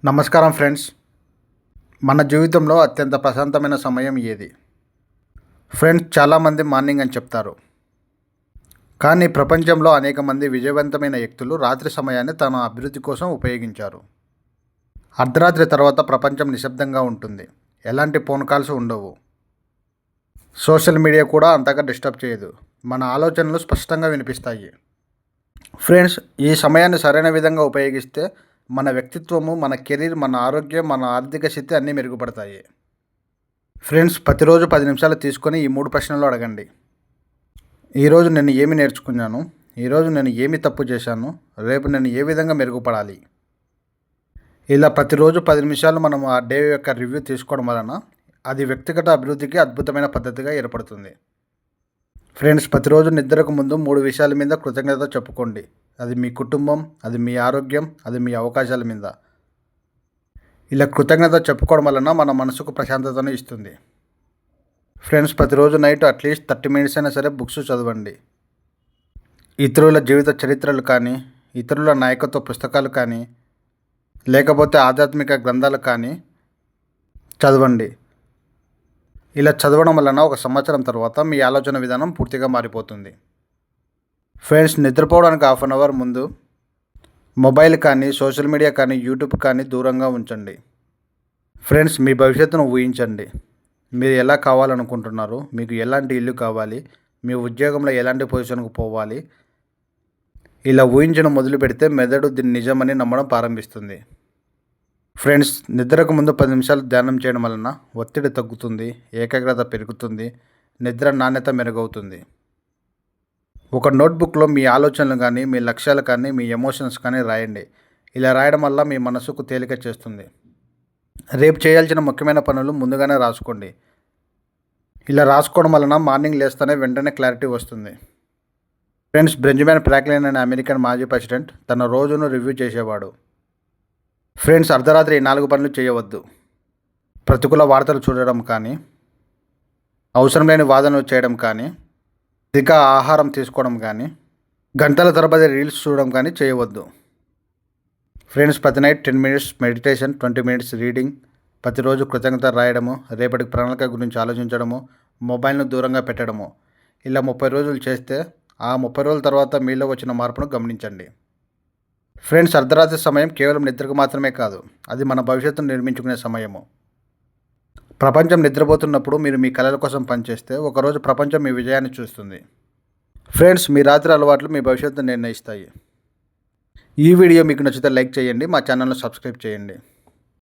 నమస్కారం ఫ్రెండ్స్. మన జీవితంలో అత్యంత ప్రశాంతమైన సమయం ఏది? ఫ్రెండ్స్, చాలామంది మార్నింగ్ అని చెప్తారు. కానీ ప్రపంచంలో అనేక మంది విజయవంతమైన వ్యక్తులు రాత్రి సమయాన్ని తన అభివృద్ధి కోసం ఉపయోగించారు. అర్ధరాత్రి తర్వాత ప్రపంచం నిశ్శబ్దంగా ఉంటుంది. ఎలాంటి ఫోన్ కాల్స్ ఉండవు. సోషల్ మీడియా కూడా అంతగా డిస్టర్బ్ చేయదు. మన ఆలోచనలు స్పష్టంగా వినిపిస్తాయి. ఫ్రెండ్స్, ఈ సమయాన్ని సరైన విధంగా ఉపయోగిస్తే మన వ్యక్తిత్వము, మన కెరీర్, మన ఆరోగ్యం, మన ఆర్థిక స్థితి అన్నీ మెరుగుపడతాయి. ఫ్రెండ్స్, ప్రతిరోజు 10 నిమిషాలు తీసుకొని ఈ 3 ప్రశ్నలు అడగండి. ఈరోజు నేను ఏమి నేర్చుకున్నాను? ఈరోజు నేను ఏమి తప్పు చేశాను? రేపు నేను ఏ విధంగా మెరుగుపడాలి? ఇలా ప్రతిరోజు 10 నిమిషాలు మనం ఆ డే యొక్క రివ్యూ తీసుకోవడం వలన అది వ్యక్తిగత అభివృద్ధికి అద్భుతమైన పద్ధతిగా ఏర్పడుతుంది. ఫ్రెండ్స్, ప్రతిరోజు నిద్రకు ముందు 3 విషయాల మీద కృతజ్ఞత చెప్పుకోండి. అది మీ కుటుంబం, అది మీ ఆరోగ్యం, అది మీ అవకాశాల మీద. ఇలా కృతజ్ఞత చెప్పుకోవడం వలన మన మనసుకు ప్రశాంతతను ఇస్తుంది. ఫ్రెండ్స్, ప్రతిరోజు నైట్ అట్లీస్ట్ 30 మినిట్స్ అయినా సరే బుక్స్ చదవండి. ఇతరుల జీవిత చరిత్రలు కానీ, ఇతరుల నాయకత్వ పుస్తకాలు కానీ, లేకపోతే ఆధ్యాత్మిక గ్రంథాలు కానీ చదవండి. ఇలా చదవడం వలన 1 సంవత్సరం తర్వాత మీ ఆలోచన విధానం పూర్తిగా మారిపోతుంది. ఫ్రెండ్స్, నిద్రపోవడానికి 1/2 అవర్ ముందు మొబైల్ కానీ, సోషల్ మీడియా కానీ, యూట్యూబ్ కానీ దూరంగా ఉంచండి. ఫ్రెండ్స్, మీ భవిష్యత్తును ఊహించండి. మీరు ఎలా కావాలనుకుంటున్నారు? మీకు ఎలాంటి ఇల్లు కావాలి? మీ ఉద్యోగంలో ఎలాంటి పొజిషన్కు పోవాలి? ఇలా ఊహించడం మొదలు పెడితే మెదడు దీన్ని నిజమని నమ్మడం ప్రారంభిస్తుంది. ఫ్రెండ్స్, నిద్రకు ముందు 10 నిమిషాలు ధ్యానం చేయడం వలన ఒత్తిడి తగ్గుతుంది, ఏకాగ్రత పెరుగుతుంది, నిద్ర నాణ్యత మెరుగవుతుంది. ఒక నోట్బుక్లో మీ ఆలోచనలు కానీ, మీ లక్ష్యాలు కానీ, మీ ఎమోషన్స్ కానీ రాయండి. ఇలా రాయడం వల్ల మీ మనసుకు తేలిక చేస్తుంది. రేపు చేయాల్సిన ముఖ్యమైన పనులు ముందుగానే రాసుకోండి. ఇలా రాసుకోవడం వలన మార్నింగ్ లేస్తేనే వెంటనే క్లారిటీ వస్తుంది. ఫ్రెండ్స్, బెంజమిన్ ఫ్రాంక్లిన్ అనే అమెరికన్ మాజీ ప్రెసిడెంట్ తన రోజును రివ్యూ చేసేవాడు. ఫ్రెండ్స్, అర్ధరాత్రి 4 పనులు చేయవద్దు. ప్రతికూల వార్తలు చూడడం కానీ, అవసరం లేని వాదనలు చేయడం కానీ, అధిక ఆహారం తీసుకోవడం కానీ, గంటల తరబడి రీల్స్ చూడడం కానీ చేయవద్దు. ఫ్రెండ్స్, ప్రతి night 10 minutes meditation, 20 minutes reading, ప్రతిరోజు కృతజ్ఞత రాయడము, రేపటి ప్రణాళిక గురించి ఆలోచించడము, మొబైల్ను దూరంగా పెట్టడము. ఇలా 30 రోజులు చేస్తే ఆ 30 రోజుల తర్వాత మీలో వచ్చిన మార్పును గమనించండి. ఫ్రెండ్స్, అర్ధరాత్రి సమయం కేవలం నిద్రకు మాత్రమే కాదు, అది మన భవిష్యత్తును నిర్మించుకునే సమయము. ప్రపంచం నిద్రపోతున్నప్పుడు మీరు మీ కలల కోసం పనిచేస్తే ఒకరోజు ప్రపంచం మీ విజయాన్ని చూస్తుంది. ఫ్రెండ్స్, మీ రాత్రి అలవాట్లు మీ భవిష్యత్తును నిర్ణయిస్తాయి. ఈ వీడియో మీకు నచ్చితే లైక్ చేయండి, మా ఛానల్ను సబ్స్క్రైబ్ చేయండి.